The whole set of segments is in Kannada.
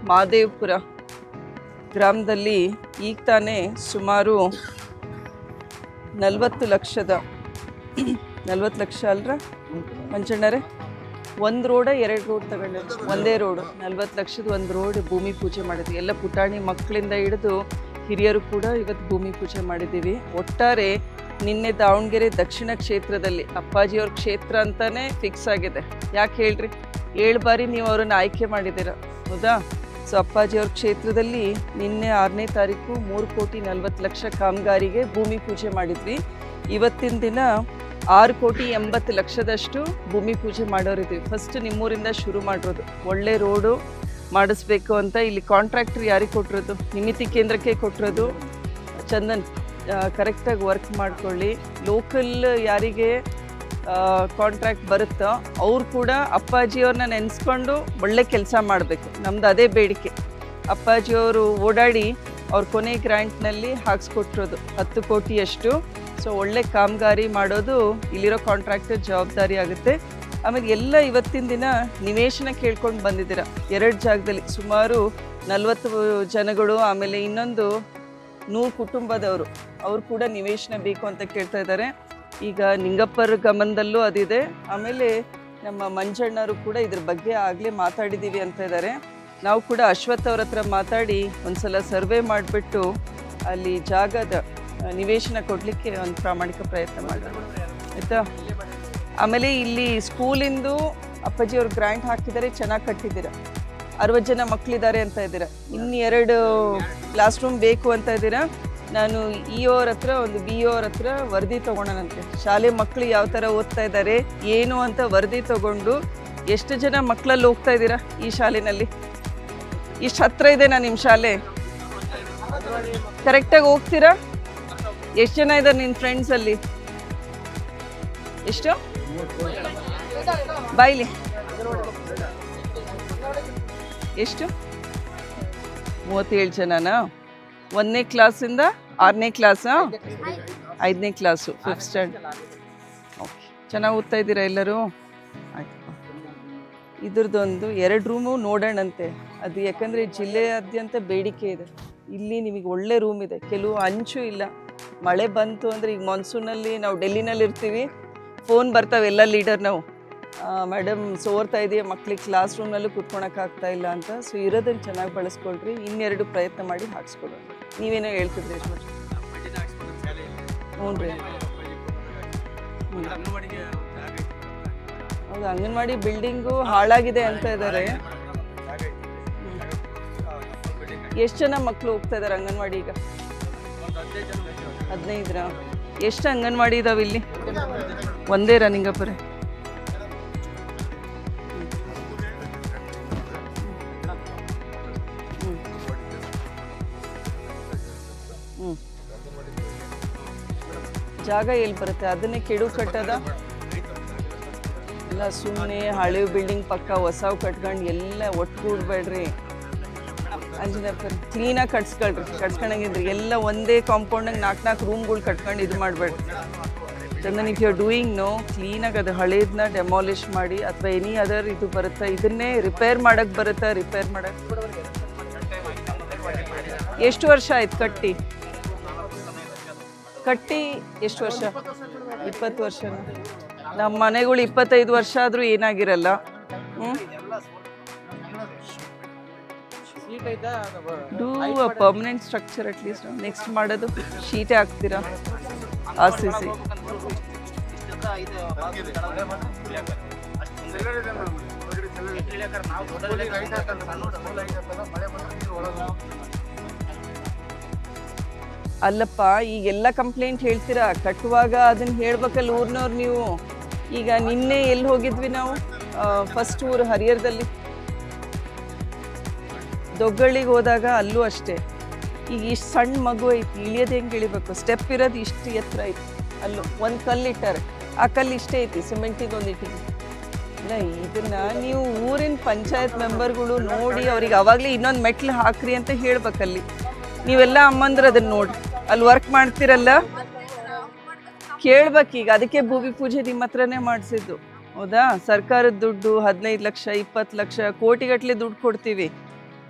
ಮಹದೇವಪುರ ಗ್ರಾಮದಲ್ಲಿ ಈಗ ತಾನೇ ಸುಮಾರು 40 ಲಕ್ಷ ಅಲ್ರ ಮಂಜಣ್ಣರೇ, ಒಂದು ರೋಡ 2 ರೋಡ್ ತಗೊಂಡಿದ್ದು, ಒಂದೇ ರೋಡು 40 ಲಕ್ಷದ ಒಂದು ರೋಡ್ ಭೂಮಿ ಪೂಜೆ ಮಾಡಿದ್ವಿ. ಎಲ್ಲ ಪುಟಾಣಿ ಮಕ್ಕಳಿಂದ ಹಿಡಿದು ಹಿರಿಯರು ಕೂಡ ಇವತ್ತು ಭೂಮಿ ಪೂಜೆ ಮಾಡಿದ್ದೀವಿ. ಒಟ್ಟಾರೆ ನಿನ್ನೆ ದಾವಣಗೆರೆ ದಕ್ಷಿಣ ಕ್ಷೇತ್ರದಲ್ಲಿ ಅಪ್ಪಾಜಿಯವ್ರ ಕ್ಷೇತ್ರ ಅಂತಾನೆ ಫಿಕ್ಸ್ ಆಗಿದೆ. ಯಾಕೆ ಹೇಳ್ರಿ, 7 ಬಾರಿ ನೀವು ಅವರನ್ನು ಆಯ್ಕೆ ಮಾಡಿದ್ದೀರ, ಹೌದಾ? ಸೊ ಅಪ್ಪಾಜಿಯವ್ರ ಕ್ಷೇತ್ರದಲ್ಲಿ ನಿನ್ನೆ 6ನೇ ತಾರೀಕು 3,40,00,000 ಕಾಮಗಾರಿಗೆ ಭೂಮಿ ಪೂಜೆ ಮಾಡಿದ್ವಿ. ಇವತ್ತಿನ ದಿನ 6,80,00,000ದಷ್ಟು ಭೂಮಿ ಪೂಜೆ ಮಾಡೋರಿದ್ವಿ. ಫಸ್ಟ್ ನಿಮ್ಮೂರಿಂದ ಶುರು ಮಾಡಿರೋದು. ಒಳ್ಳೆ ರೋಡು ಮಾಡಿಸ್ಬೇಕು ಅಂತ ಇಲ್ಲಿ ಕಾಂಟ್ರಾಕ್ಟ್ರ್ ಯಾರಿಗೆ ಕೊಟ್ಟಿರೋದು? ನಿಮಿತಿ ಕೇಂದ್ರಕ್ಕೆ ಕೊಟ್ಟಿರೋದು. ಚಂದನ್, ಕರೆಕ್ಟಾಗಿ ವರ್ಕ್ ಮಾಡ್ಕೊಳ್ಳಿ. ಲೋಕಲ್ ಯಾರಿಗೆ ಕಾಂಟ್ರಾಕ್ಟ್ ಬರುತ್ತೋ ಅವ್ರು ಕೂಡ ಅಪ್ಪಾಜಿಯವ್ರನ್ನ ನೆನೆಸ್ಕೊಂಡು ಒಳ್ಳೆ ಕೆಲಸ ಮಾಡಬೇಕು. ನಮ್ದು ಅದೇ ಬೇಡಿಕೆ. ಅಪ್ಪಾಜಿಯವರು ಓಡಾಡಿ ಅವ್ರ ಕೊನೆ ಗ್ರ್ಯಾಂಟ್ನಲ್ಲಿ ಹಾಕ್ಸ್ಕೊಟ್ಟಿರೋದು 10 ಕೋಟಿಯಷ್ಟು. ಸೊ ಒಳ್ಳೆ ಕಾಮಗಾರಿ ಮಾಡೋದು ಇಲ್ಲಿರೋ ಕಾಂಟ್ರಾಕ್ಟರ್ ಜವಾಬ್ದಾರಿ ಆಗುತ್ತೆ. ಆಮೇಲೆ ಎಲ್ಲ ಇವತ್ತಿನ ದಿನ ನಿವೇಶನ ಕೇಳ್ಕೊಂಡು ಬಂದಿದ್ದೀರ 2 ಜಾಗದಲ್ಲಿ. ಸುಮಾರು 40 ಜನಗಳು, ಆಮೇಲೆ ಇನ್ನೊಂದು 100 ಕುಟುಂಬದವರು, ಅವ್ರು ಕೂಡ ನಿವೇಶನ ಬೇಕು ಅಂತ ಕೇಳ್ತಾ ಇದ್ದಾರೆ. ಈಗ ನಿಂಗಪ್ಪರ ಗಮನದಲ್ಲೂ ಅದಿದೆ. ಆಮೇಲೆ ನಮ್ಮ ಮಂಜಣ್ಣರು ಕೂಡ ಇದ್ರ ಬಗ್ಗೆ ಆಗಲೇ ಮಾತಾಡಿದ್ದೀವಿ ಅಂತ ಇದ್ದಾರೆ. ನಾವು ಕೂಡ ಅಶ್ವಥ್ ಅವ್ರ ಹತ್ರ ಮಾತಾಡಿ ಒಂದ್ಸಲ ಸರ್ವೆ ಮಾಡಿಬಿಟ್ಟು ಅಲ್ಲಿ ಜಾಗದ ನಿವೇಶನ ಕೊಡಲಿಕ್ಕೆ ಒಂದು ಪ್ರಾಮಾಣಿಕ ಪ್ರಯತ್ನ ಮಾಡೋಣ, ಆಯಿತಾ? ಆಮೇಲೆ ಇಲ್ಲಿ ಸ್ಕೂಲಿಂದು ಅಪ್ಪಾಜಿಯವ್ರು ಗ್ರ್ಯಾಂಟ್ ಹಾಕಿದ್ದಾರೆ, ಚೆನ್ನಾಗಿ ಕಟ್ಟಿದ್ದೀರ. 60 ಜನ ಮಕ್ಕಳಿದ್ದಾರೆ ಅಂತ ಇದ್ದೀರ. ಇನ್ನು 2 ಕ್ಲಾಸ್ ರೂಮ್ ಬೇಕು ಅಂತ ಇದ್ದೀರಾ. ನಾನು ಅವ್ರ ಹತ್ರ, ಒಂದು ಅವ್ರ ಹತ್ರ ವರದಿ ತೊಗೊಳೋಣಂತೆ. ಶಾಲೆ ಮಕ್ಕಳು ಯಾವ ಥರ ಓದ್ತಾ ಇದ್ದಾರೆ ಏನು ಅಂತ ವರದಿ ತೊಗೊಂಡು, ಎಷ್ಟು ಜನ ಮಕ್ಕಳಲ್ಲಿ ಹೋಗ್ತಾ ಇದ್ದೀರಾ ಈ ಶಾಲೆಯಲ್ಲಿ? ಇಷ್ಟು ಹತ್ರ ಇದೆನಾ ನಿಮ್ಮ ಶಾಲೆ? ಕರೆಕ್ಟಾಗಿ ಹೋಗ್ತೀರಾ? ಎಷ್ಟು ಜನ ಇದ್ದಾರೆ ನಿನ್ನ ಫ್ರೆಂಡ್ಸಲ್ಲಿ? ಎಷ್ಟು ಬಾಯ್ಲಿ? ಎಷ್ಟು? 37 ಜನನಾ? 1ನೇ ಕ್ಲಾಸಿಂದ 6ನೇ ಕ್ಲಾಸಾ? 5ನೇ ಕ್ಲಾಸು, 5th ಸ್ಟ್ಯಾಂಡರ್ಡ್. ಓಕೆ, ಚೆನ್ನಾಗಿ ಓದ್ತಾ ಇದ್ದೀರಾ ಎಲ್ಲರೂ? ಆಯ್ತು. ಇದ್ರದ್ದೊಂದು 2 ರೂಮು ನೋಡೋಣಂತೆ. ಅದು ಯಾಕಂದರೆ ಜಿಲ್ಲೆಯಾದ್ಯಂತ ಬೇಡಿಕೆ ಇದೆ. ಇಲ್ಲಿ ನಿಮಗೆ ಒಳ್ಳೆ ರೂಮ್ ಇದೆ, ಕೆಲವು ಅಂಚು ಇಲ್ಲ. ಮಳೆ ಬಂತು ಅಂದರೆ, ಈಗ ಮಾನ್ಸೂನಲ್ಲಿ ನಾವು ಡೆಲ್ಲಿನಲ್ಲಿ ಇರ್ತೀವಿ, ಫೋನ್ ಬರ್ತಾವೆ ಎಲ್ಲ ಲೀಡರ್ ನಾವು, ಮೇಡಮ್ ಸೋರ್ತಾ ಇದೆಯಾ, ಮಕ್ಳಿಗೆ ಕ್ಲಾಸ್ ರೂಮ್ನಲ್ಲೂ ಕೂತ್ಕೊಳಕ್ಕಾಗ್ತಾ ಇಲ್ಲ ಅಂತ. ಸೊ ಇರೋದನ್ನು ಚೆನ್ನಾಗಿ ಬಳಸ್ಕೊಳ್ರಿ. 2 ಪ್ರಯತ್ನ ಮಾಡಿ ಹಾಕ್ಸ್ಕೊಡೋಣ. ನೀವೇನೋ ಹೇಳ್ತಿದ್ರಿ ಎಷ್ಟು? ಹ್ಞೂ ರೀ, ಹೌದು. ಅಂಗನವಾಡಿ ಬಿಲ್ಡಿಂಗು ಹಾಳಾಗಿದೆ ಅಂತ ಇದ್ದಾರೆ. ಎಷ್ಟು ಜನ ಮಕ್ಕಳು ಹೋಗ್ತಾ ಇದ್ದಾರೆ ಅಂಗನವಾಡಿ ಈಗ? 15ರಾ? ಎಷ್ಟು ಅಂಗನವಾಡಿ ಇದಾವೆ ಇಲ್ಲಿ? ಒಂದೇ ನಿಂಗಪ್ಪರೆ? ಜಾಗ ಎಲ್ಲಿ ಬರುತ್ತೆ? ಅದನ್ನೇ ಕೆಡು ಕಟ್ಟದ ಎಲ್ಲ. ಸುಮ್ಮನೆ ಹಳೆ ಬಿಲ್ಡಿಂಗ್ ಪಕ್ಕ ಹೊಸವು ಕಟ್ಕೊಂಡು ಎಲ್ಲ ಒಟ್ಟುಗೂಡ್ಬೇಡ್ರಿ. ಅಂಜನಪ್ಪ, ಕ್ಲೀನಾಗಿ ಕಟ್ಸ್ಕೊಂಡಂಗಿದ್ರಿ. ಎಲ್ಲ ಒಂದೇ ಕಾಂಪೌಂಡಾಗ 4 ರೂಮ್ಗಳು ಕಟ್ಕೊಂಡು ಇದು ಮಾಡಬೇಡ್ರಿ. Chandan, if you are doing no, ಕ್ಲೀನಾಗಿ ಅದು ಹಳೇದನ್ನ ಡೆಮಾಲಿಷ್ ಮಾಡಿ, ಅಥವಾ ಎನಿ ಅದರ್ ಇದು ಬರುತ್ತಾ, ಇದನ್ನೇ ರಿಪೇರ್ ಮಾಡೋಕ್ಕೆ ಬರುತ್ತಾ? ರಿಪೇರ್ ಮಾಡೋಕ್ಕೆ ಎಷ್ಟು ವರ್ಷ ಆಯ್ತು ಕಟ್ಟಿ ಎಷ್ಟು ವರ್ಷ? 20 ವರ್ಷ. ನಮ್ಮ ಮನೆಗಳು 25 ವರ್ಷ ಆದರೂ ಏನಾಗಿರಲ್ಲ. Do a permanent structure at least. Next ಮಾಡೋದು ಶೀಟೇ ಹಾಕ್ತೀರಾ? RCC. ಅಲ್ಲಪ್ಪ, ಈಗೆಲ್ಲ ಕಂಪ್ಲೇಂಟ್ ಹೇಳ್ತೀರಾ, ಕಟ್ಟುವಾಗ ಅದನ್ನು ಹೇಳ್ಬೇಕಲ್ಲ ಊರಿನವ್ರು ನೀವು. ಈಗ ನಿನ್ನೆ ಎಲ್ಲಿ ಹೋಗಿದ್ವಿ ನಾವು? ಫಸ್ಟ್ ಊರು ಹರಿಹರದಲ್ಲಿ, ದೊಗ್ಗಳ್ಳಿಗೆ ಹೋದಾಗ ಅಲ್ಲೂ ಅಷ್ಟೇ. ಈಗ ಇಷ್ಟು ಸಣ್ಣ ಮಗು ಐತಿ, ಇಳಿಯೋದು ಹೆಂಗೆ ಇಳಿಬೇಕು? ಸ್ಟೆಪ್ ಇರೋದು ಇಷ್ಟು ಎತ್ತರ ಐತಿ. ಅಲ್ಲೂ ಒಂದು ಕಲ್ಲು ಇಟ್ಟಾರೆ, ಆ ಕಲ್ಲು ಇಷ್ಟೇ ಐತಿ, ಸಿಮೆಂಟಿಗೆ ಒಂದು ಇಟ್ಟಿಗೆ. ಇಲ್ಲ, ಇದನ್ನು ನೀವು ಊರಿನ ಪಂಚಾಯತ್ ಮೆಂಬರ್ಗಳು ನೋಡಿ ಅವ್ರಿಗೆ ಅವಾಗಲೇ ಇನ್ನೊಂದು ಮೆಟ್ಲು ಹಾಕ್ರಿ ಅಂತ ಹೇಳ್ಬೇಕಲ್ಲಿ. ನೀವೆಲ್ಲ ಅಮ್ಮಂದ್ರೆ ಅದನ್ನು ನೋಡ್ರಿ, ಅಲ್ಲಿ ವರ್ಕ್ ಮಾಡ್ತಿರಲ್ಲ, ಕೇಳ್ಬೇಕೀಗ. ಅದಕ್ಕೆ ಭೂಮಿ ಪೂಜೆ ನಿಮ್ಮ ಹತ್ರನೇ ಮಾಡಿಸಿದ್ದು, ಹೌದಾ? ಸರ್ಕಾರದ ದುಡ್ಡು 15 ಲಕ್ಷ 20 ಲಕ್ಷ ಕೋಟಿಗಟ್ಟಲೆ ದುಡ್ಡು ಕೊಡ್ತೀವಿ.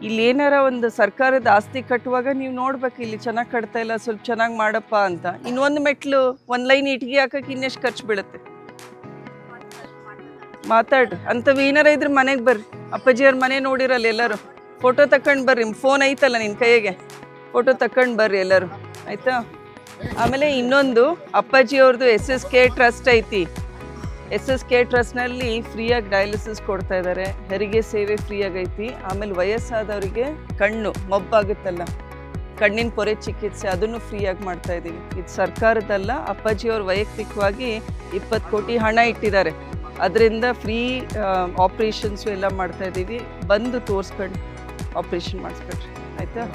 ಇಲ್ಲಿ ಏನಾರ ಒಂದು ಸರ್ಕಾರದ ಆಸ್ತಿ ಕಟ್ಟುವಾಗ ನೀವು ನೋಡ್ಬೇಕು, ಇಲ್ಲಿ ಚೆನ್ನಾಗಿ ಕಟ್ತಾ ಇಲ್ಲ, ಸ್ವಲ್ಪ ಚೆನ್ನಾಗಿ ಮಾಡಪ್ಪ ಅಂತ. ಇನ್ನೊಂದು ಮೆಟ್ಲು ಒಂದು ಲೈನ್ ಇಟ್ಟಿಗೆ ಹಾಕಕ್ಕೆ ಇನ್ನೆಷ್ಟು ಖರ್ಚು ಬೀಳುತ್ತೆ? ಮಾತಾಡ್ರಿ. ಅಂಥವು ಏನಾರ ಇದ್ರೆ ಮನೆಗೆ ಬರ್ರಿ, ಅಪ್ಪಾಜಿಯವ್ರ ಮನೆ ನೋಡಿರಲ್ಲ ಎಲ್ಲರೂ, ಫೋಟೋ ತಗೊಂಡು ಬರ್ರಿ. ಫೋನ್ ಐತಲ್ಲ ನಿನ್ನ ಕೈಯಾಗೆ, ಫೋಟೋ ತಗೊಂಡು ಬರ್ರಿ ಎಲ್ಲರೂ, ಆಯಿತಾ? ಆಮೇಲೆ ಇನ್ನೊಂದು, ಅಪ್ಪಾಜಿಯವ್ರದ್ದು SSK ಟ್ರಸ್ಟ್ ಐತಿ. SSK ಟ್ರಸ್ಟ್ನಲ್ಲಿ ಫ್ರೀಯಾಗಿ ಡಯಾಲಿಸಿಸ್ ಕೊಡ್ತಾ ಇದ್ದಾರೆ, ಹೆರಿಗೆ ಸೇವೆ ಫ್ರೀಯಾಗಿ ಐತಿ. ಆಮೇಲೆ ವಯಸ್ಸಾದವರಿಗೆ ಕಣ್ಣು ಮೊಬ್ಬಾಗುತ್ತಲ್ಲ, ಕಣ್ಣಿನ ಪೊರೆ ಚಿಕಿತ್ಸೆ, ಅದನ್ನು ಫ್ರೀಯಾಗಿ ಮಾಡ್ತಾ ಇದ್ದೀವಿ. ಇದು ಸರ್ಕಾರದಲ್ಲ, ಅಪ್ಪಾಜಿಯವ್ರು ವೈಯಕ್ತಿಕವಾಗಿ 20 ಕೋಟಿ ಹಣ ಇಟ್ಟಿದ್ದಾರೆ. ಅದರಿಂದ ಫ್ರೀ ಆಪ್ರೇಷನ್ಸು ಎಲ್ಲ ಮಾಡ್ತಾ ಇದ್ದೀವಿ. ಬಂದು ತೋರಿಸ್ಕೊಂಡು ಆಪ್ರೇಷನ್ ಮಾಡಿಸ್ಕೊಳ್ರಿ, ಆಯಿತಾ?